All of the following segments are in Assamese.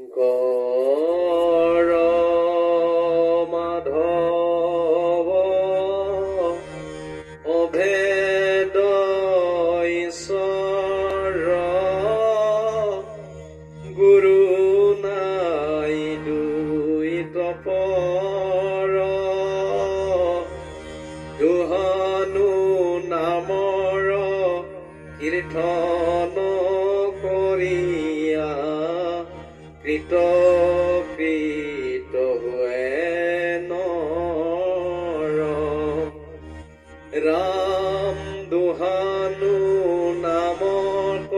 শংকৰ মাধৱ অভেদ ঈশ্বৰ গুৰু নাই দুই তপৰ দুহানু নামৰ কীৰ্তন কৰিয়া কৃত হুৱে নৰ ৰাম দুহানু নামক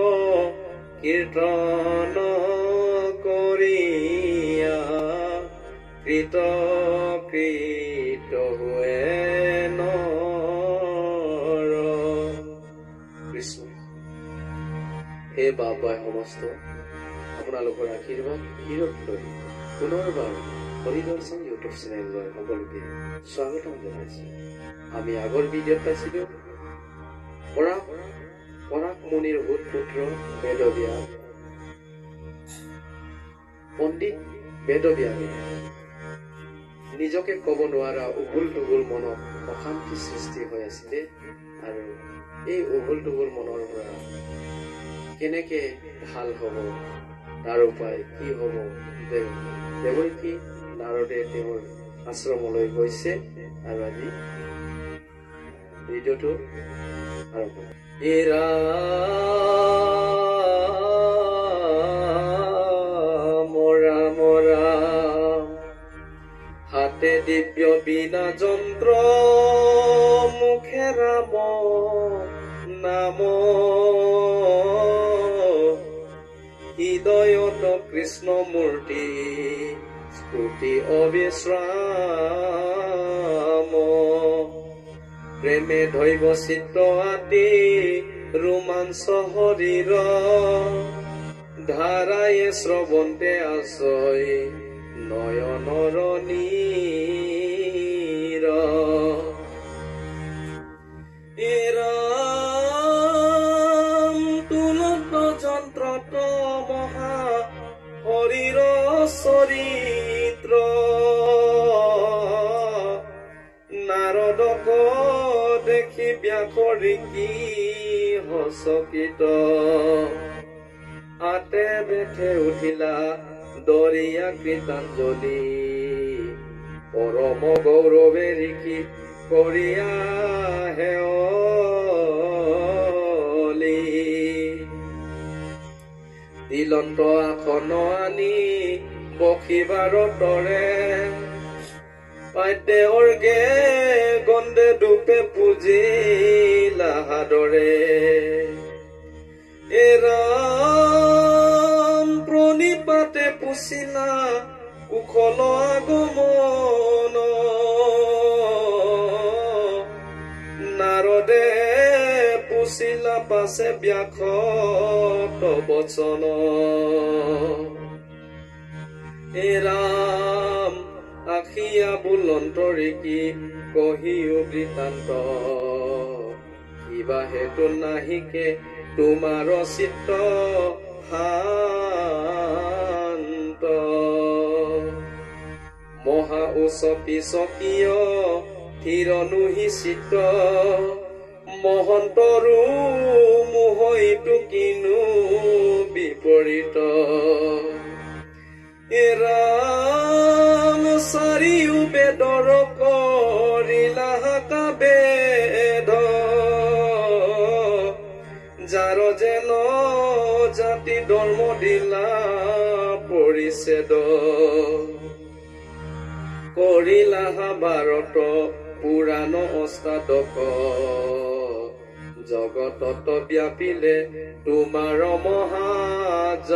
কীৰ্তন কৰিয়া কৃত হুৱে নৰ কৃষ্ণ। হে বাবাই সমস্ত আপোনালোকৰ আশীৰ্বাদ হিৰত লৈ পুনৰবাৰ হৰিদৰ্শন ইউটিউব চেনেললৈ সকলোকে স্বাগতম জনাইছো। আমি আগৰ ভিডিঅ'ত পাইছিলো পৰাগ মুনিৰ পুত্ৰ বেদব্যাস পণ্ডিত বেদব্যাসে নিজকে ক'ব নোৱাৰা উগুল টুগুল মনত অশান্তি সৃষ্টি হৈ আছিলে আৰু এই উগুল টুগুল মনৰ পৰা কেনেকে ভাল হ'ব তাৰ উপায় কি হ'ব দেৱকী নাৰদে তেওঁৰ আশ্ৰমলৈ গৈছে আৰু আজি ভিডিঅ'টো আৰম্ভ মৰা হাতে দিব্য বিনা যন্ত্ৰ মুখে ৰাম নাম হৃদয়ত কৃষ্ণ মূৰ্তি স্তুতি অবিশ্ৰাম প্ৰেমে ধৈব চিত্ত আতি ৰোমাঞ্চ শৰীৰ ধাৰায়ে শ্ৰৱন্তে আছয় নয়নৰ নীৰ তুলত যন্ত্ৰত মহা শৰীৰ চৰিত্ৰ নাৰদক দেখি ব্যাসৰি কি হচকিত আতে বেঠে উঠিলা দৰিয়া কৃতাঞ্জলি পৰম গৌৰৱে ঋষি কৰিয়া হেয়লি দিলন্ত আসন আনি বসিবাৰ তৰে পাইতে অৰ্গে গন্দে দুপে পুজিলা হাদৰে এৰাম প্ৰণিপাতে পুছিলা কুশল আগমন নাৰদে পুছিলা পাছে ব্যাসত বচন এৰাম আখিয়া বুলন্ত ঋষি কহিও বৃত্তান্ত কিবা হেতু নাহিকে তোমাৰ চিত্ত শান্ত মহা উচপি স্বকীয় থিৰনুহি চিত্ত মহন্তৰো মোহইটো কিনো বিপৰীত এৰাম চাৰিও বেদৰ কৰিলা বেদ যাৰ যেন জাতি ধৰ্ম দিলা পৰিছেদ কৰিলা ভাৰত পুৰাণ অষ্টাদশ জগতত ব্যাপিলে তোমাৰ মহাজ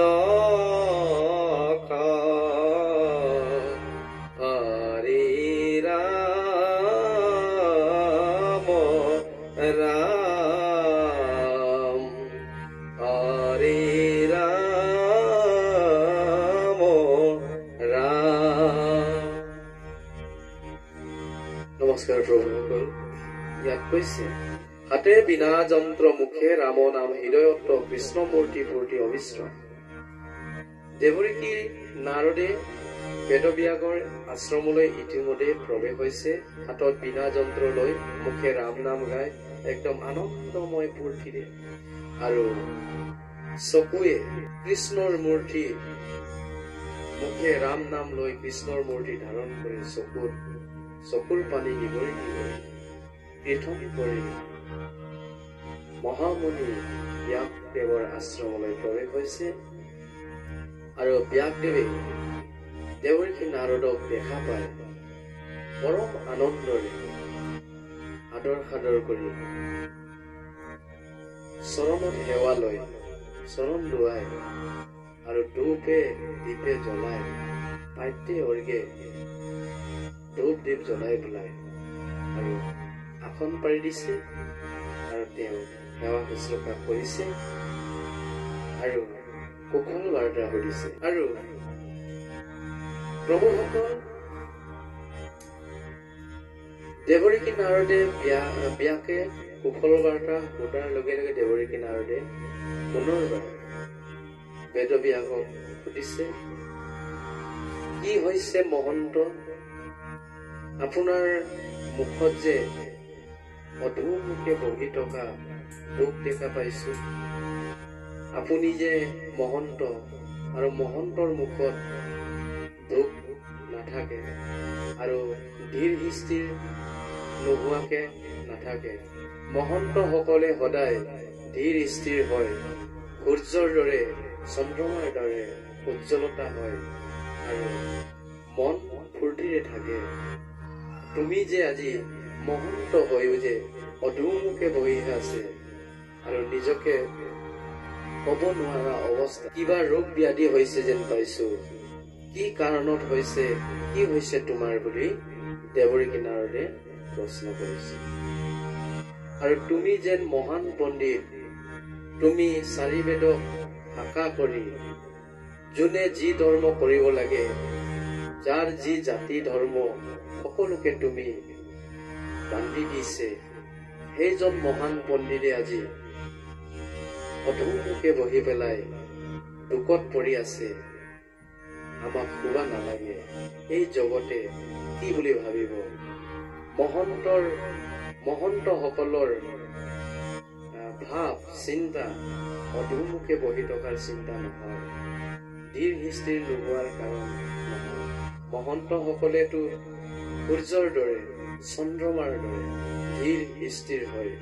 হৰি ৰাম ৰাম হৰি ৰাম ৰাম। নমস্কাৰ প্ৰভুসকল। ইয়াত কৈছে হাতে বিনা যন্ত্ৰ মুখে ৰাম নাম হৃদয়ত কৃষ্ণ মূৰ্তি পূৰ্তি অবিশ্ৰাম দেৱৰীকী নাৰদে বেদব্যাসৰ আশ্ৰমলৈ ইতিমধ্যে প্ৰৱেশ হৈছে। হাতত বীণা যন্ত্ৰ লৈ মুখে ৰাম নাম গাই একদম আনন্দময় ফূৰ্তিৰে আৰু চকুৱে কৃষ্ণৰ মূৰ্তি, মুখে ৰাম নাম লৈ কৃষ্ণৰ মূৰ্তি ধাৰণ কৰি চকুৰ পানী নিগৰি নিগৰি কীৰ্তন কৰি মহামুনি ব্যাসদেৱৰ আশ্ৰমলৈ প্ৰৱেশ হৈছে। আৰু ব্যাসদেৱে দেৱৰীকী নাৰদক দেখা পায় পৰম আনন্দৰে আদৰ সাদৰ কৰি চৰণত সেৱা লৈ চৰণ ধুৱাই আৰু ধূপে দীপে জ্বলাই পাইতে অৰ্গে ধূপ দীপ জ্বলাই পেলাই আৰু আসন পাৰি দিছে আৰু তেওঁ সেৱা শুশ্ৰূষা কৰিছে আৰু কুশল বাৰ্তা সুধিছে। আৰু প্ৰভুসকল দেৱৰীকী নাৰদে ব্যাসে কুশল বাৰ্তা সোধাৰ লগে লগে দেৱৰীকী নাৰদে পুনৰবাৰ বেদব্যাসক সুধিছে, কি হৈছে মহন্ত? আপোনাৰ মুখত যে অধোমুখে বহি থকা দুখ দেখা পাইছো। আপুনি যে মহন্ত আৰু মহন্তৰ মুখত দুখ নাথাকে আৰু ধীৰ স্থিৰ নোহোৱাকে নাথাকে। মহন্ত সকলে সদায় ধীৰ স্থিৰ হয়, সূৰ্যৰ দৰে চন্দ্ৰমাৰ দৰে উজ্জ্বলতা হয় আৰু মন ফূৰ্তিৰে থাকে। তুমি যে আজি মহন্ত হৈও যে অধোমুখে বহি আছে আৰু নিজকে ক'ব নোৱাৰা অৱস্থা, কিবা ৰোগ ব্যাধি হৈছে যেন পাইছো। কি কাৰণত হৈছে, কি হৈছে তোমাৰ বুলি দেৱৰীকী নাৰদে প্ৰশ্ন কৰিছে। আৰু তুমি যেন মহান পণ্ডিত, তুমি চাৰি বেদক ভাষা কৰি যোনে যি ধৰ্ম কৰিব লাগে, যাৰ যি জাতি ধৰ্ম সকলোকে তুমি বান্ধি দিছে, সেইজন মহান পণ্ডিতে আজি অধোমুখে বহি পেলাই দুখত পৰি আছে। আমাক শুবা নালাগে, এই জগতে কি বুলি ভাবিব? মহন্ত সকলৰ ভাৱ চিন্তা অধোমুখে বহি থকাৰ চিন্তা নহয়, ধীৰ স্থিৰ নোহোৱাৰ কাৰণ নহয়। মহন্ত সকলেতো সূৰ্যৰ দৰে চন্দ্ৰমাৰ দৰে ধীৰ স্থিৰ হয়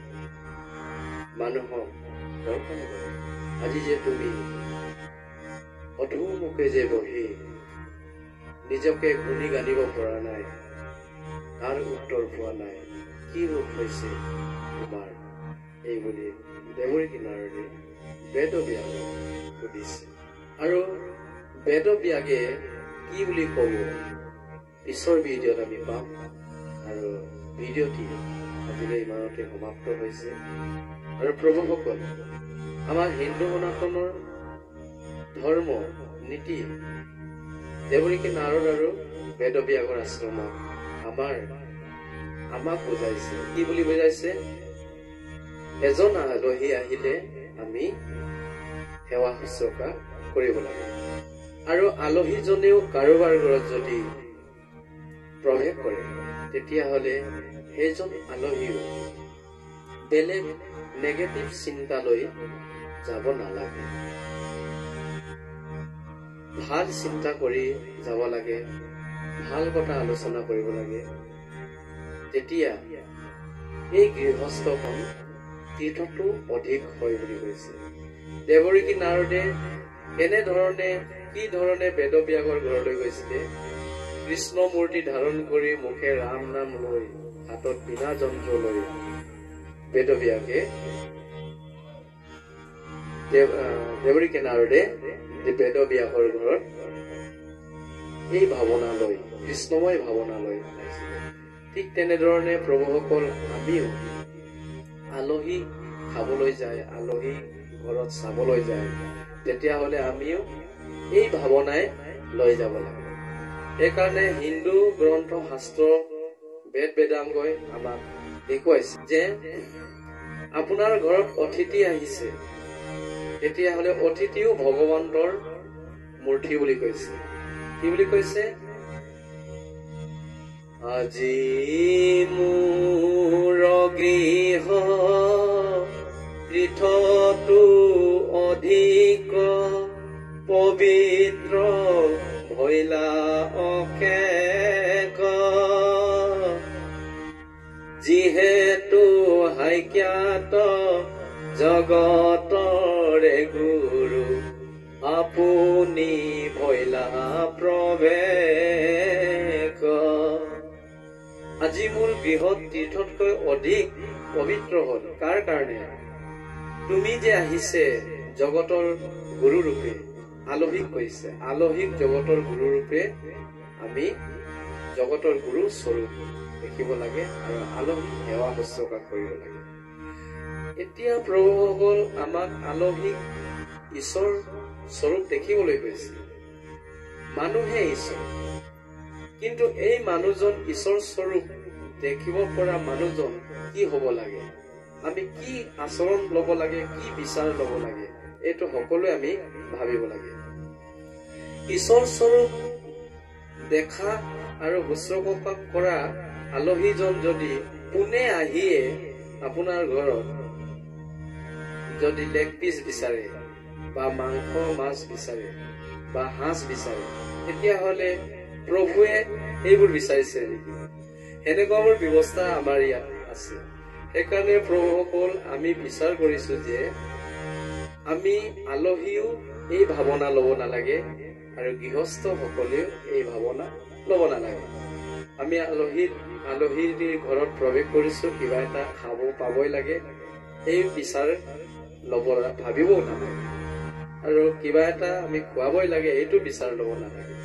মানুহক দৰ্শন কৰে। আজি যে তুমি অধোমুখে যে বহি নিজকে গুণি গানিব পৰা নাই, তাৰ উত্তৰ পোৱা নাই, কি ৰোগ হৈছে তোমাৰ? এইবুলি দেৱৰীকী নাৰদে বেদব্যাসক সুধিছে। আৰু বেদব্যাসে কি বুলি ক'ব পিছৰ ভিডিঅ'ত আমি পাম। আৰু ভিডিঅ'টি আজিলৈ ইমানতে সমাপ্ত হৈছে। আৰু প্ৰভুসকল, আমাৰ হিন্দু সনাতনৰ ধৰ্ম নীতি দেৱৰীকী নাৰদ আৰু বেদব্যাসৰ আশ্ৰমত আমাক বুজাইছে। কি বুলি বুজাইছে? এজন আলহী আহিলে আমি সেৱা শুশ্ৰূষা কৰিব লাগে। আৰু আলহীজনেও কাৰোবাৰ ঘৰত যদি প্ৰৱেশ কৰে, তেতিয়াহ'লে সেইজন আলহীও বেলেগ নেগেটিভ চিন্তা লৈ যাব নালাগে। ভাল চিন্তা কৰি যাব লাগে, ভাল কথা আলোচনা কৰিব লাগে। তেতিয়া এই গৃহস্থখন তীৰ্থটো অধিক হয় বুলি কৈছে। দেৱৰীকী নাৰদে কি ধৰণে বেদব্যাসৰ ঘৰলৈ গৈছিলে? কৃষ্ণ মূৰ্তি ধাৰণ কৰি মুখে ৰাম নাম লৈ হাতত বীণা যন্ত্ৰ লৈ বেদব্যাসে দেৱৰীকী নাৰদে বেদব্যাসৰ ঘৰত এই ভাৱনালৈ, কৃষ্ণময় ভাৱনালৈ আহিছিলে। ঠিক তেনেধৰণে প্ৰভুসকল, আমিও আলহী খাবলৈ যায়, আলহী ঘৰত চাবলৈ যায়, তেতিয়াহ'লে আমিও এই ভাৱনাই লৈ যাব লাগে। সেইকাৰণে হিন্দু গ্ৰন্থ শাস্ত্ৰ বেদ বেদাংগই আমাক দেখুৱাইছে যে আপোনাৰ ঘৰত অতিথি আহিছে, তেতিয়াহ'লে অতিথিও ভগৱন্তৰ মূৰ্তি বুলি কৈছে। কি বুলি কৈছে? আজি মোৰ গৃহ তীৰ্থটো অধিক পবিত্ৰ ভৈলা অশেষ, যিহেতু হাইক্যাত জগতৰে গুৰু আপুনি ভৈলা প্ৰৱেশ। আজি মোৰ গৃহত তীৰ্থতকৈ অধিক পবিত্ৰ হল। কাৰ কাৰণে? তুমি যে আহিছে জগতৰ গুৰু ৰূপে, আলহীক কৈছে, আলহীক জগতৰ গুৰু ৰূপে আমি জগতৰ গুৰু স্বৰূপ দেখিব লাগে আৰু আলহীক সেৱা শুশ্ৰূষা কৰিব লাগে। এতিয়া প্ৰভুসকল আমাক আলহীক ঈশ্বৰ স্বৰূপ দেখিবলৈ কৈছে। মানুহে ঈশ্বৰ, কিন্তু এই মানুহজন ঈশ্বৰ স্বৰূপ দেখিব পৰা মানুহজন কি হব লাগে, আমি কি আচৰণ লব লাগে, কি বিচাৰ লব লাগে, এইটো সকলোৱে আমি ভাবিব লাগে। ঈশ্বৰ স্বৰূপ দেখা আৰু শুশ্ৰূষা কৰা আলহীজন যদি পোনে আহিয়ে আপোনাৰ ঘৰত যদি লেগ পিচ বিচাৰে বা মাংস মাছ বিচাৰে বা হাঁহ বিচাৰে, তেতিয়াহলে প্ৰভুৱে এইবোৰ বিচাৰিছে নেকি? সেনেকুৱাবোৰ ব্যৱস্থা আমাৰ ইয়াত আছে। সেইকাৰণে প্ৰভুসকল আমি বিচাৰ কৰিছো যে আমি আলহীও এই ভাৱনা লব নালাগে আৰু গৃহস্থ সকলেও এই ভাৱনা লব নালাগে। আমি আলহীৰ ঘৰত প্ৰৱেশ কৰিছো, কিবা এটা খাব পাবই লাগে, এই বিচাৰ লব ভাবিবও নালাগে। আৰু কিবা এটা আমি খুৱাবই লাগে, এইটো বিচাৰ লব নালাগে।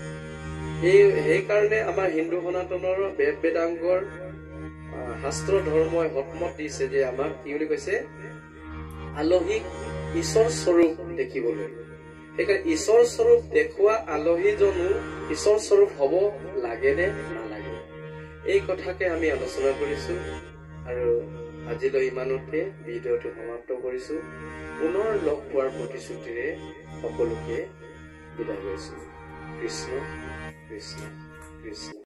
সেইকাৰণে আমাৰ হিন্দু সনাতনৰ বেদ বেদাংগৰ শাস্ত্ৰ ধৰ্মই সন্মত দিছে যে আমাক কি বুলি কৈছে? আলহীক ঈশ্বৰ স্বৰূপ দেখিবলৈ। সেইকাৰণে ঈশ্বৰ স্বৰূপ দেখুওৱা আলহীজনো ঈশ্বৰ স্বৰূপ হব লাগে নে নালাগে, এই কথাকে আমি আলোচনা কৰিছো। আৰু আজিলৈ ইমানতে ভিডিঅ'টো সমাপ্ত কৰিছো। পুনৰ লগ পোৱাৰ প্ৰতিশ্ৰুতিৰে সকলোকে বিদায় কৰিছো। কৃষ্ণ কৃষ্ণ কৃষ্ণ।